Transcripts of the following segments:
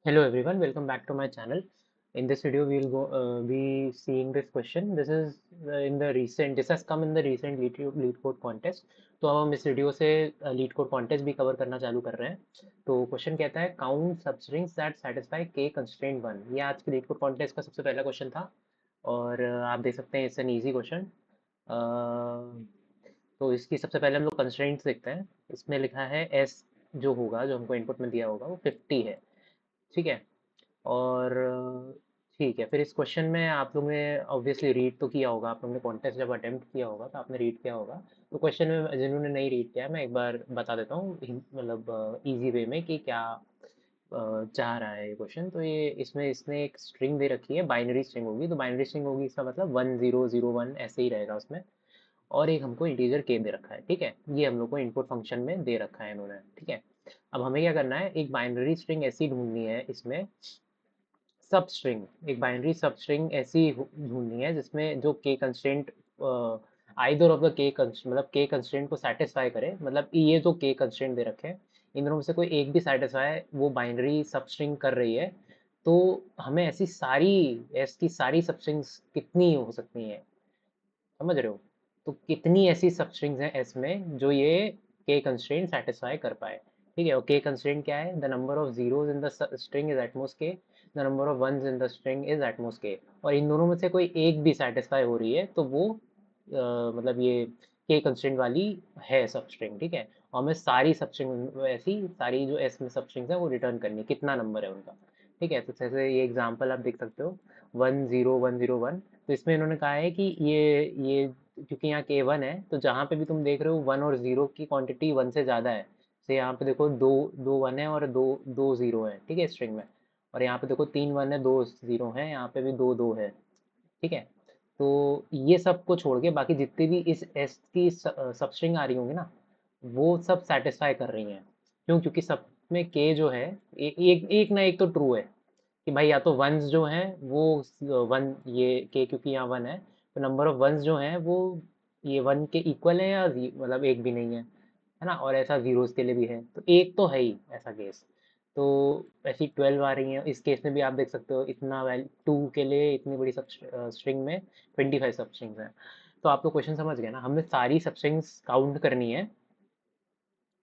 Hello everyone, welcome back to my channel. In this video, we will be seeing this question. This is this has come in the recent lead code contest. तो अब हम इस video से leet code contest भी cover करना चालू कर रहे हैं. तो क्वेश्चन कहता है काउंट सबस्ट्रिंग्स दैट सेटिस्फाई के कंस्ट्रेंट वन. ये आज के लीड कोड कॉन्टेस्ट का सबसे पहला क्वेश्चन था और आप देख सकते हैं इट्स एन इजी क्वेश्चन. तो इसकी सबसे पहले हम लोग कंस्ट्रेंट्स देखते हैं. इसमें लिखा है एस जो होगा, जो हमको इनपुट में दिया होगा, वो 50 है. ठीक है. और ठीक है, फिर इस क्वेश्चन में आप लोग ने ऑब्वियसली रीड तो किया होगा. आप लोग ने कॉन्टेस्ट जब अटेम्प्ट किया होगा तो आपने रीड किया होगा. तो क्वेश्चन में जिन्होंने नहीं रीड किया है, मैं एक बार बता देता हूँ मतलब इजी वे में कि क्या चाह रहा है ये क्वेश्चन. तो ये इसमें इसने एक स्ट्रिंग दे रखी है, बाइनरी स्ट्रिंग होगी. तो बाइनरी स्ट्रिंग होगी, इसका मतलब 1001 ऐसे ही रहेगा उसमें. और एक हमको इंटीजर के दे रखा है. ठीक है, ये हम लोग को इनपुट फंक्शन में दे रखा है इन्होंने. ठीक है, अब हमें क्या करना है, एक बाइनरी स्ट्रिंग ऐसी ढूंढनी है इसमें. सब स्ट्रिंग, एक बाइनरी सब स्ट्रिंग ऐसी ढूंढनी है जिसमें जो के कंस्ट्रेंट आइदर ऑफ द के मतलब के कंस्ट्रेंट को सेटिस्फाई करे. मतलब ये जो के कंस्ट्रेंट दे रखे हैं, इन दोनों में से कोई एक भी सेटिस्फाई वो बाइनरी सब स्ट्रिंग कर रही है. तो हमें ऐसी सारी एस की सारी सब स्ट्रिंग्स कितनी हो सकती हैं, समझ रहे हो? तो कितनी ऐसी सब स्ट्रिंग्स हैं एस में जो ये के कंस्ट्रेंट सेटिस्फाई कर पाए. ठीक है, और के कंस्ट्रेंट क्या है? The number of zeros in the string is at most K, the number of ones in the string is at most K. और इन दोनों में से कोई एक भी सेटिस्फाई हो रही है तो वो मतलब ये के कंस्ट्रेंट वाली है सब स्ट्रिंग. ठीक है, और हमें सारी सब स्ट्रिंग ऐसी सारी जो एस में सब स्ट्रिंग्स है वो रिटर्न करनी है, कितना नंबर है उनका. ठीक है, तो जैसे ये एग्जांपल आप देख सकते हो, 10101. तो इसमें इन्होंने कहा है कि ये क्योंकि यहाँ के वन है, तो जहाँ पे भी तुम देख रहे हो वन और जीरो की क्वांटिटी वन से ज़्यादा है. तो यहाँ पे देखो दो दो वन है और दो दो जीरो है. ठीक है, स्ट्रिंग में. और यहाँ पे देखो तीन वन है, दो जीरो है, यहाँ पे भी दो दो है. ठीक है, तो ये सब को छोड़ के बाकी जितनी भी इस एस की सब स्ट्रिंग आ रही होंगी ना, वो सब सेटिस्फाई कर रही हैं. क्यों? क्योंकि सब में के जो है एक ना एक तो ट्रू है. कि भाई या तो वंस जो हैं वो वन, ये के क्योंकि यहाँ वन है, तो नंबर ऑफ वंस जो हैं वो ये वन के इक्वल है या मतलब एक भी नहीं है ना. और ऐसा जीरोस के लिए भी है, तो एक तो है ही ऐसा केस. तो ऐसी 12 आ रही हैं. इस केस में भी आप देख सकते हो, इतना वैल्यू टू के लिए इतनी बड़ी सब स्ट्रिंग में 25 सब स्ट्रिंग्स हैं. तो आप तो क्वेश्चन समझ गए ना, हमें सारी सब स्ट्रिंग्स काउंट करनी है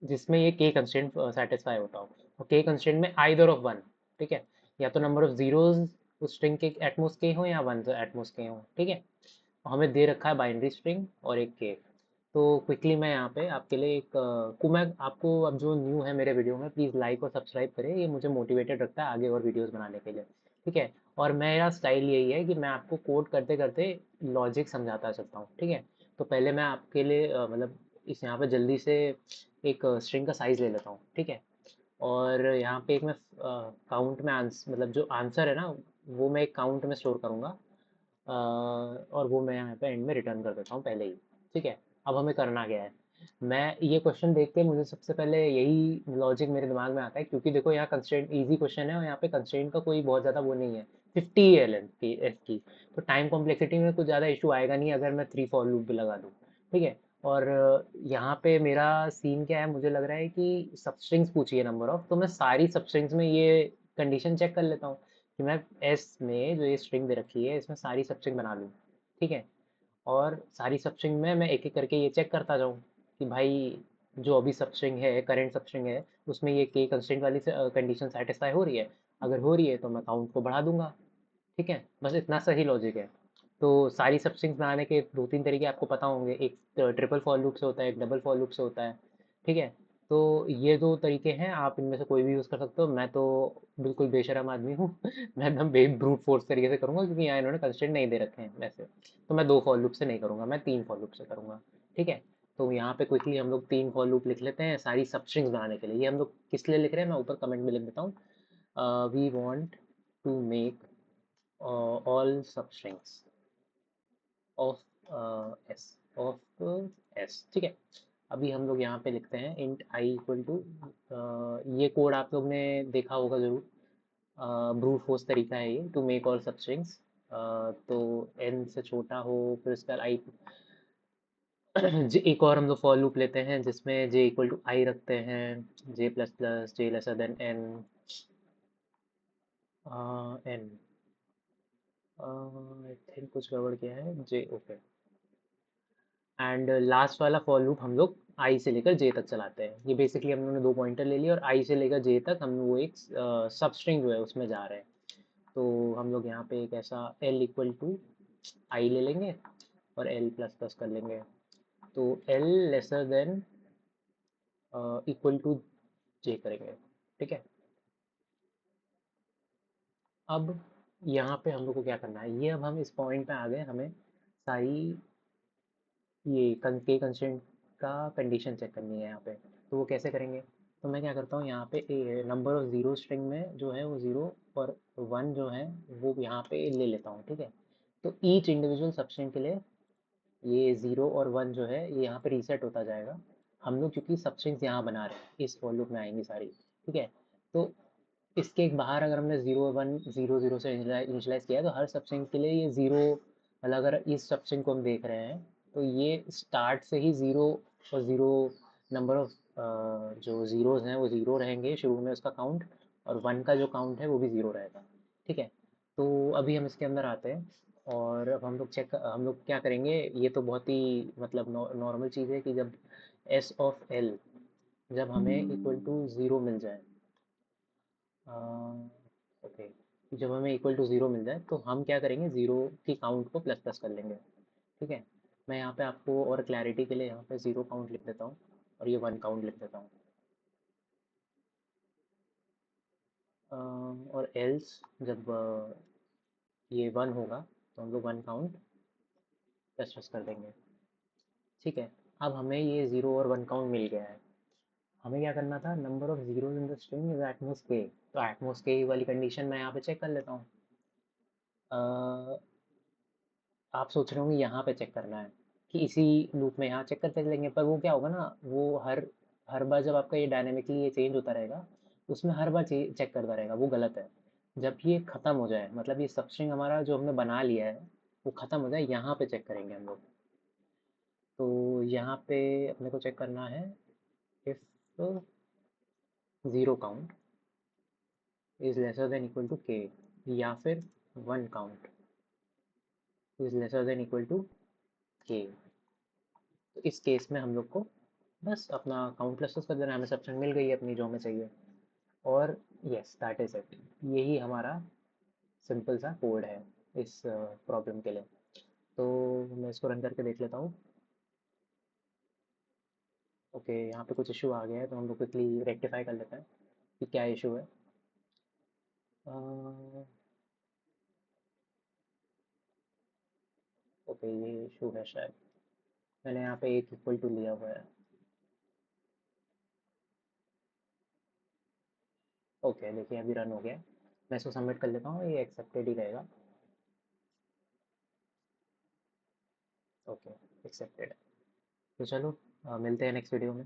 जिसमें ये के कंस्ट्रेंट सेटिस्फाई होता हो. और के कंस्ट्रेंट में आइदर ऑफ वन. ठीक है, या तो नंबर ऑफ जीरोस उस स्ट्रिंग के एटमोस के हो या वन एटमोस के हो. ठीक है, हमें दे रखा है बाइनरी स्ट्रिंग और एक के. तो क्विकली मैं यहाँ पे आपके लिए एक को मैं आपको, अब जो न्यू है मेरे वीडियो में, प्लीज़ लाइक और सब्सक्राइब करें. ये मुझे मोटिवेटेड रखता है आगे और वीडियोस बनाने के लिए. ठीक है, और मेरा स्टाइल यही है कि मैं आपको कोड करते करते लॉजिक समझाता चलता हूँ. ठीक है, तो पहले मैं आपके लिए मतलब इस यहाँ पे जल्दी से एक स्ट्रिंग का साइज़ ले लेता हूँ. ठीक है, और यहाँ पे एक मैं काउंट में मतलब जो आंसर है ना, वो मैं एक काउंट में स्टोर करूँगा. और वो मैं यहाँ पे एंड में रिटर्न कर देता हूँ पहले ही. ठीक है, अब हमें करना क्या है, मैं ये क्वेश्चन देख के मुझे सबसे पहले यही लॉजिक मेरे दिमाग में आता है. क्योंकि देखो यहाँ कंस्ट्रेंट इजी क्वेश्चन है और यहाँ पे कंस्ट्रेंट का कोई बहुत ज़्यादा वो नहीं है. 50 है लेंथ की एस की. तो टाइम कॉम्प्लेक्सिटी में कुछ ज़्यादा इशू आएगा नहीं अगर मैं 3 फॉर लूप भी लगा दूँ. ठीक है, और यहाँ पे मेरा सीन क्या है, मुझे लग रहा है कि सबस्ट्रिंग्स पूछी है नंबर ऑफ, तो मैं सारी सबस्ट्रिंग्स में ये कंडीशन चेक कर लेता हूँ कि मैं एस में जो ये स्ट्रिंग दे रखी है इसमें सारी सबस्ट्रिंग बना लूँ. ठीक है, और सारी सबस्ट्रिंग में मैं एक एक करके ये चेक करता जाऊँ कि भाई जो अभी सबस्ट्रिंग है, करंट सबस्ट्रिंग है, उसमें ये के कंस्ट्रेंट वाली कंडीशन सेटिस्फाई हो रही है. अगर हो रही है तो मैं काउंट को बढ़ा दूंगा. ठीक है, बस इतना सही लॉजिक है. तो सारी सबस्ट्रिंग्स बनाने के दो तीन तरीके आपको पता होंगे. एक ट्रिपल फॉर लूप से होता है, एक डबल फॉर लूप से होता है. ठीक है, तो ये दो तरीके हैं, आप इनमें से कोई भी यूज़ कर सकते हो. मैं तो बिल्कुल बेशरम आदमी हूँ. मैं एकदम ब्रूट फोर्स तरीके से करूँगा क्योंकि यहाँ इन्होंने कंस्ट्रेंट नहीं दे रखे हैं वैसे. तो मैं दो फॉर लूप से नहीं करूँगा, मैं तीन फॉर लूप से करूँगा. ठीक है, तो यहाँ पे क्विकली हम लोग तीन फॉर लूप लिख लेते हैं सारी सबस्ट्रिंग्स बनाने के लिए. ये हम लोग किस लिए लिख रहे हैं मैं ऊपर कमेंट में लिख देता हूँ. We want to make all substrings of s of s. ठीक है, अभी हम लोग यहाँ पे लिखते हैं int I इक्वल टू, ये कोड आप लोग ने देखा होगा जरूर. ब्रूट फोर्स तरीका है ये, टू मेक ऑल सबस्ट्रिंग्स. तो n से छोटा हो फिर उसका i. एक और हम लोग फॉर लूप लेते हैं जिसमें j इक्वल टू I रखते हैं, j plus plus j lesser than n. N, I think कुछ गड़बड़ किया है, जे, ओके। एंड लास्ट वाला फॉर लूप हम लोग आई से लेकर जे तक चलाते हैं। ये बेसिकली हम लोगों ने दो पॉइंटर ले लिए और आई से लेकर जे तक हम वो एक सब स्ट्रिंग जो है उसमें जा रहे हैं। तो हम लोग यहाँ पे एक ऐसा एल इक्वल टू आई ले लेंगे और एल प्लस प्लस कर लेंगे। तो L lesser than equal to J करेंगे, ठीक है। अब यहाँ पे हम लोग को क्या करना है, ये अब हम इस पॉइंट पे आ गए, हमें सारी ये के कंस्ट्रेंट का कंडीशन चेक करनी है यहाँ पे। तो वो कैसे करेंगे, तो मैं क्या करता हूँ यहाँ पे नंबर ऑफ ज़ीरो स्ट्रिंग में जो है वो ज़ीरो और वन जो है वो यहाँ पे ले लेता हूँ, ठीक है। तो ईच इंडिविजुअल सबस्ट्रिंग के लिए ये ज़ीरो और वन जो है ये यहाँ पे रीसेट होता जाएगा। हम लोग क्योंकि सबस्ट्रिंग्स यहाँ बना रहे हैं इस फॉर लूप में आएंगी सारी, ठीक है। तो इसके एक बाहर अगर हमने ज़ीरो वन ज़ीरो ज़ीरो से इनिशलाइज़ किया है तो हर सबस्ट्रिंग के लिए ये ज़ीरो, मतलब अगर इस सबस्ट्रिंग को हम देख रहे हैं तो ये स्टार्ट से ही ज़ीरो और ज़ीरो नंबर ऑफ जो ज़ीरोज़ हैं वो ज़ीरो रहेंगे शुरू में उसका काउंट, और वन का जो काउंट है वो भी ज़ीरो रहेगा, ठीक है। तो अभी हम इसके अंदर आते हैं और अब हम लोग क्या करेंगे, ये तो बहुत ही मतलब नॉर्मल चीज़ है कि जब एस ऑफ एल जब हमें इक्वल टू ज़ीरो मिल जाए, ओके, जब हमें इक्वल टू ज़ीरो मिल जाए तो हम क्या करेंगे, ज़ीरो की काउंट को प्लस प्लस कर लेंगे, ठीक है। मैं यहाँ पे आपको और क्लैरिटी के लिए यहाँ पे ज़ीरो काउंट लिख देता हूँ और ये वन काउंट लिख देता हूँ। और एल्स जब ये वन होगा तो हम लोग वन काउंट प्लस प्लस कर देंगे, ठीक है। अब हमें ये ज़ीरो और वन काउंट मिल गया है। हमें क्या करना था, number of zeros in the string is Atmos के। तो एटमोस के वाली कंडीशन मैं यहाँ पे चेक कर लेता हूँ। आप सोच रहे होंगे यहाँ पे चेक करना है कि इसी लूप में यहाँ चेक करते चलेंगे, पर वो क्या होगा ना, वो हर हर बार जब आपका ये डायनेमिकली ये चेंज होता रहेगा उसमें हर बार चेक करता रहेगा, वो गलत है। जब ये ख़त्म हो जाए, मतलब ये सबस्ट्रिंग हमारा जो हमने बना लिया है वो ख़त्म हो जाए, यहाँ पे चेक करेंगे हम लोग। तो यहाँ पे अपने को चेक करना है if zero count is lesser than equal to K, या फिर one count is lesser than equal to K. तो इस केस में हम लोग को बस अपना काउंट प्लस कर देना है, हमें सब्सट्रिंग मिल गई है अपनी जो हमें चाहिए। और यस दैट इज़ इट, यही हमारा सिंपल सा कोड है इस प्रॉब्लम के लिए। तो मैं इसको रन करके देख लेता हूँ। ओके, यहाँ पे कुछ इशू आ गया है तो हम लोग क्विकली रेक्टिफाई कर लेते हैं कि क्या इशू है। ओके, ये इशू है शायद, मैंने यहाँ पे एक इक्वल टू लिया हुआ है। ओके देखिए अभी रन हो गया है। मैं इसको सबमिट कर लेता हूँ, ये एक्सेप्टेड ही रहेगा। Okay, accepted. तो चलो मिलते हैं नेक्स्ट वीडियो में।